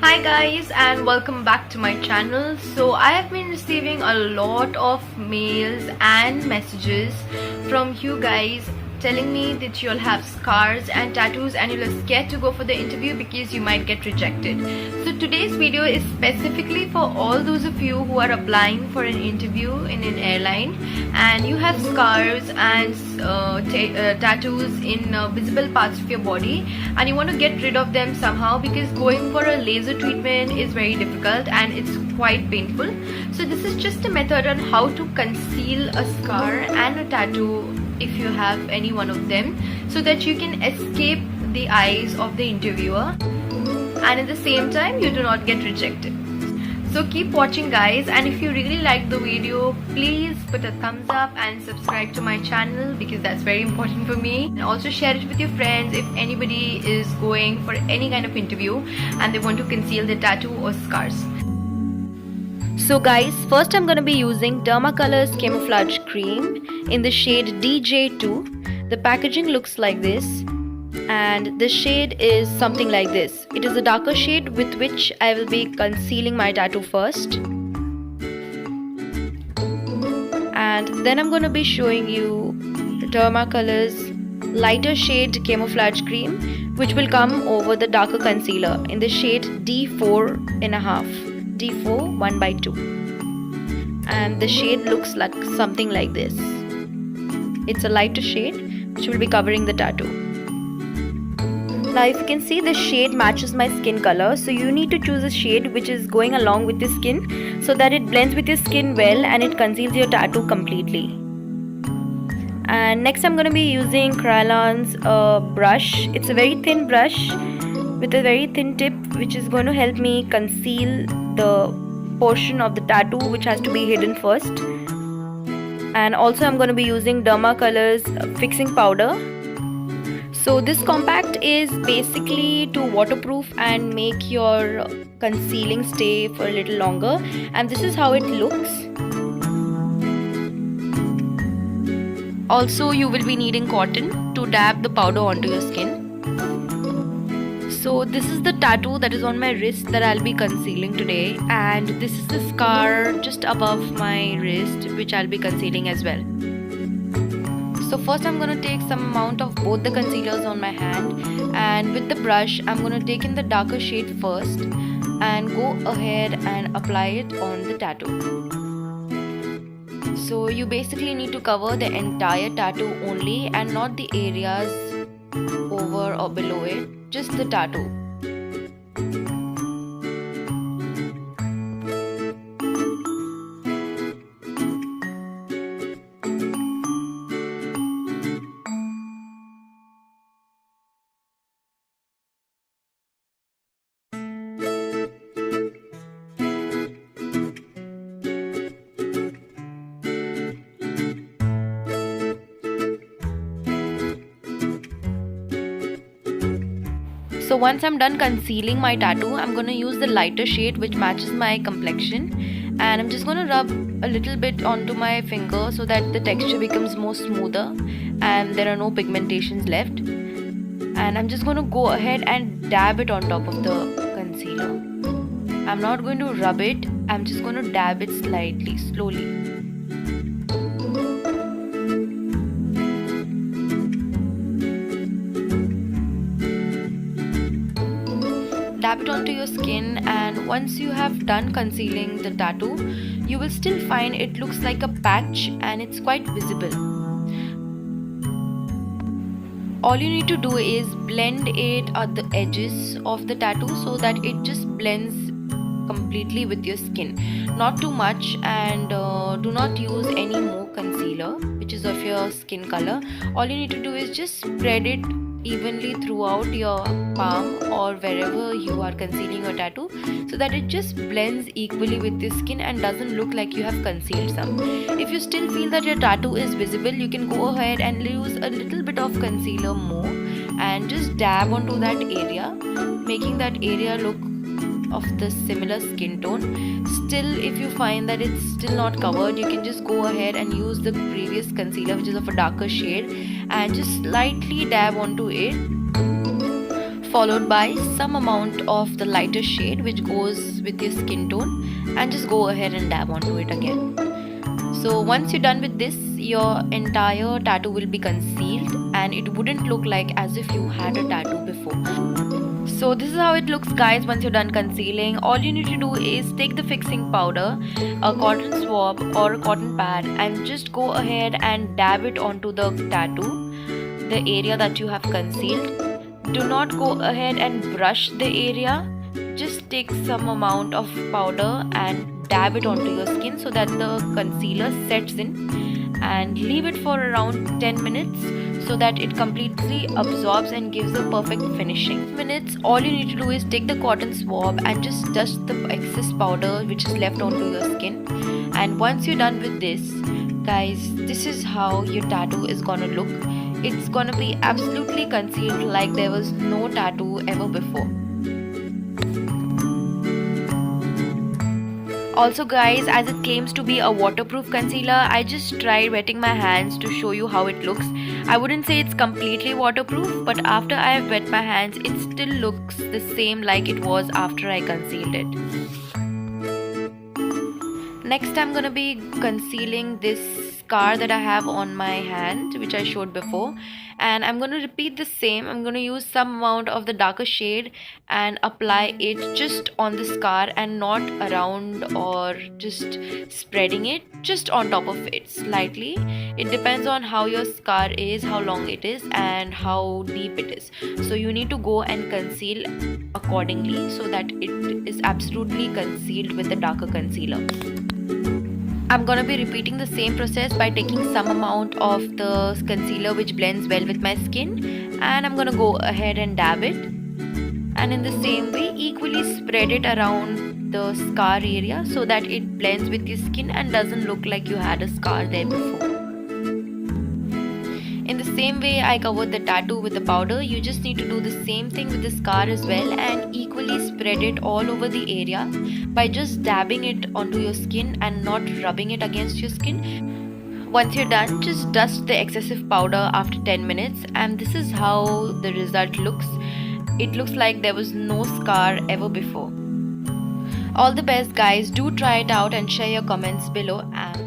Hi guys, and welcome back to my channel. So I have been receiving a lot of mails and messages from you guys telling me that you'll have scars and tattoos and you're scared to go for the interview because you might get rejected. So today's video is specifically for all those of you who are applying for an interview in an airline and you have scars and tattoos in visible parts of your body and you want to get rid of them somehow, because going for a laser treatment is very difficult and it's quite painful. So this is just a method on how to conceal a scar and a tattoo if you have any one of them, so that you can escape the eyes of the interviewer and at the same time you do not get rejected. So keep watching guys, and if you really like the video, please put a thumbs up and subscribe to my channel because that's very important for me. And also share it with your friends if anybody is going for any kind of interview and they want to conceal their tattoo or scars. So guys, first I'm going to be using Derma Color's Camouflage Cream in the shade DJ2. The packaging looks like this and the shade is something like this. It is a darker shade with which I will be concealing my tattoo first. And then I'm going to be showing you Derma Color's lighter shade Camouflage Cream, which will come over the darker concealer in the shade D4.5. D4 1/2, and the shade looks like something like this. It's a lighter shade which will be covering the tattoo. Now if you can see, the shade matches my skin color, so you need to choose a shade which is going along with your skin so that it blends with your skin well and it conceals your tattoo completely. And next I'm going to be using Kryolan's brush. It's a very thin brush with a very thin tip which is going to help me conceal the portion of the tattoo which has to be hidden first. And also I'm going to be using Derma Color's fixing powder. So this compact is basically to waterproof and make your concealing stay for a little longer, and this is how it looks. Also you will be needing cotton to dab the powder onto your skin. So this is the tattoo that is on my wrist that I'll be concealing today, and this is the scar just above my wrist which I'll be concealing as well. So first I'm going to take some amount of both the concealers on my hand, and with the brush I'm going to take in the darker shade first and go ahead and apply it on the tattoo. So you basically need to cover the entire tattoo only and not the areas over or below it, just the tattoo. So once I'm done concealing my tattoo, I'm going to use the lighter shade which matches my complexion, and I'm just going to rub a little bit onto my finger so that the texture becomes more smoother and there are no pigmentations left. And I'm just going to go ahead and dab it on top of the concealer. I'm not going to rub it, I'm just going to dab it slightly, slowly. Dab it onto your skin, and once you have done concealing the tattoo, you will still find it looks like a patch and it's quite visible. All you need to do is blend it at the edges of the tattoo so that it just blends completely with your skin. Not too much, and do not use any more concealer which is of your skin color. All you need to do is just spread it evenly throughout your palm or wherever you are concealing your tattoo so that it just blends equally with the skin and doesn't look like you have concealed some. If you still feel that your tattoo is visible, you can go ahead and use a little bit of concealer more and just dab onto that area, making that area look of the similar skin tone. Still, if you find that it's still not covered, you can just go ahead and use the previous concealer which is of a darker shade and just slightly dab onto it. followed by some amount of the lighter shade which goes with your skin tone, and just go ahead and dab onto it again. So once you're done with this, your entire tattoo will be concealed and it wouldn't look like as if you had a tattoo before. So this is how it looks, guys, once you're done concealing. All you need to do is take the fixing powder, a cotton swab or a cotton pad, and just go ahead and dab it onto the tattoo, the area that you have concealed. Do not go ahead and brush the area. Just take some amount of powder and dab it onto your skin so that the concealer sets in, and leave it for around 10 minutes so that it completely absorbs and gives a perfect finishing. All you need to do is take the cotton swab and just dust the excess powder which is left onto your skin. And once you're done with this, guys, this is how your tattoo is gonna look. It's gonna be absolutely concealed like there was no tattoo ever before. Also, guys, as it claims to be a waterproof concealer, I just tried wetting my hands to show you how it looks. I wouldn't say it's completely waterproof, but after I have wet my hands, it still looks the same like it was after I concealed it. Next, I'm gonna be concealing this scar that I have on my hand, which I showed before, and I'm going to repeat the same. I'm going to use some amount of the darker shade and apply it just on the scar and not around or just spreading it, just on top of it slightly. It depends on how your scar is, how long it is, and how deep it is. So you need to go and conceal accordingly so that it is absolutely concealed with the darker concealer. I'm gonna be repeating the same process by taking some amount of the concealer which blends well with my skin, and I'm gonna go ahead and dab it, and in the same way equally spread it around the scar area so that it blends with your skin and doesn't look like you had a scar there before. In the same way I covered the tattoo with the powder, you just need to do the same thing with the scar as well and equally spread it all over the area by just dabbing it onto your skin and not rubbing it against your skin. Once you're done, just dust the excessive powder after 10 minutes, and this is how the result looks. It looks like there was no scar ever before. All the best, guys. Do try it out and share your comments below. And